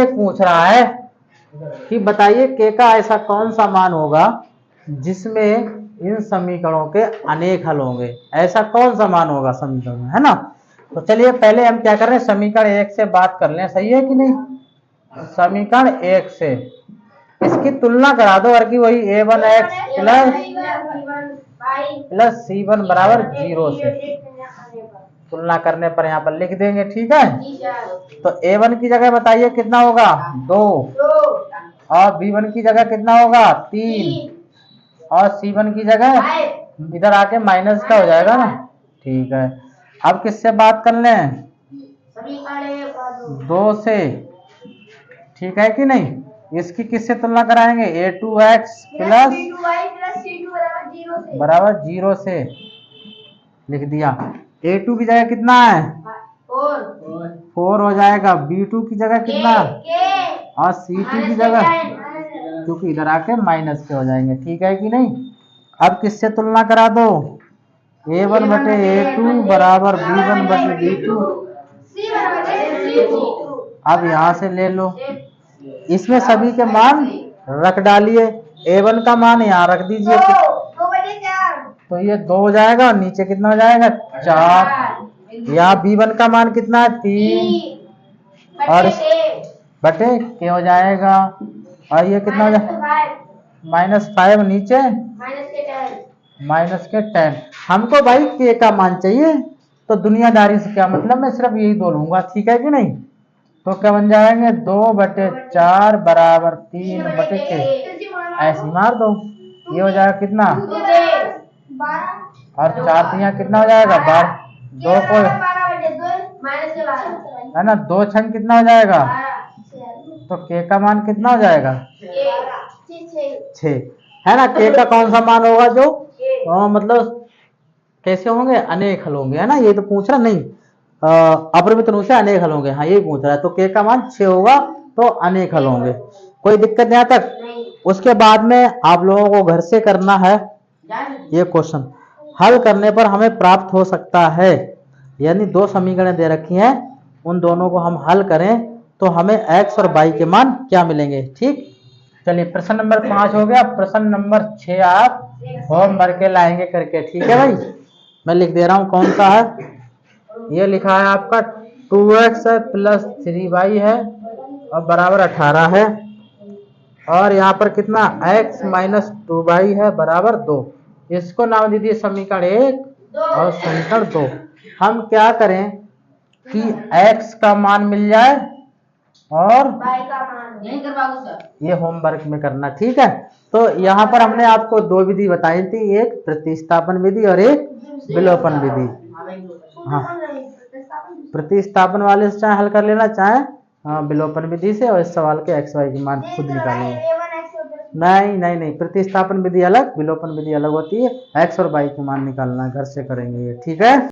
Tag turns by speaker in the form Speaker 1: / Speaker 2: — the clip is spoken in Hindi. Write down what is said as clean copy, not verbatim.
Speaker 1: ये पूछ रहा है कि बताइए के का ऐसा कौन सा मान होगा जिसमें इन समीकरणों के अनेक हल होंगे। ऐसा कौन सा मान होगा समीकरण में, है ना। तो चलिए पहले हम क्या कर रहे हैं, समीकरण 1 से बात कर लें, सही है कि नहीं। समीकरण 1 से इसकी तुलना करा दो और कि वही a1x प्लस c1 बराबर 0 से तुलना करने पर यहाँ पर लिख देंगे, ठीक है। तो a1 की जगह बताइए कितना होगा 2 और b1 की जगह कितना होगा 3 और c1 की जगह इधर आके माइनस का हो जाएगा ना, ठीक है। अब किससे बात कर लें, 2 से, ठीक है कि नहीं। इसकी किससे तुलना कराएंगे, a2x प्लस बराबर 0 से लिख दिया। a2 की जगह कितना है 4 हो जाएगा, b2 की जगह कितना और c2 की जगह, क्योंकि इधर आके माइनस के हो जाएंगे, ठीक है कि नहीं। अब किससे तुलना करा दो, a1 बटे a2 बराबर b1 बटे b2। अब यहाँ से ले लो, इसमें सभी के मान रख डालिए, a1 का मान यहाँ रख दीजिए तो ये 2 हो जाएगा और नीचे कितना हो जाएगा 4। यहाँ b1 का मान कितना है 3 और बटे के हो जाएगा, और ये कितना हो जाएगा -5 नीचे -10। हमको भाई के का मान चाहिए, तो दुनियादारी से क्या मतलब, मैं सिर्फ यही दो लूंगा, ठीक है कि नहीं। तो क्या बन जाएंगे 2/4 बराबर 3/के, ऐसे मार दो, ये हो जाएगा कितना और 4 यहाँ कितना हो जाएगा 12, 2 को है ना, 2 छंग कितना हो जाएगा, तो के का मान कितना हो जाएगा 6, है ना। के का कौन सा मान होगा जो मतलब कैसे होंगे, अनेक हल होंगे, है ना। ये तो पूछ रहा नहीं, अपरिमित रूप से अनेक हल होंगे, हाँ यही पूछ रहा है। तो के का मान 6 होगा तो अनेक हल होंगे, कोई दिक्कत यहाँ तक। उसके बाद में आप लोगों को घर से करना है ये क्वेश्चन, हल करने पर हमें प्राप्त हो सकता है, यानी 2 समीकरण दे रखी हैं, उन दोनों को हम हल करें तो हमें x और y के मान क्या मिलेंगे, ठीक। चलिए प्रश्न नंबर 5 हो गया, प्रश्न नंबर 6 आप होमवर्क के लाएंगे करके, ठीक है भाई। मैं लिख दे रहा हूं कौन सा है, ये लिखा है आपका 2x प्लस 3y है और बराबर 18 है, और यहाँ पर कितना x माइनस 2y है बराबर 2। इसको नाम दीजिए समीकरण 1 और समीकरण 2। हम क्या करें कि x का मान मिल जाए और ये होमवर्क में करना, ठीक है। तो यहाँ पर हमने आपको 2 विधि बताई थी, एक प्रतिस्थापन विधि और एक विलोपन विधि। हाँ, प्रतिस्थापन वाले से चाहे हल कर लेना, चाहे विलोपन विधि से, और इस सवाल के x y के मान खुद निकालेंगे। नहीं, प्रतिस्थापन विधि अलग, विलोपन विधि अलग होती है। x और y के मान निकालना घर से करेंगे ये, ठीक है।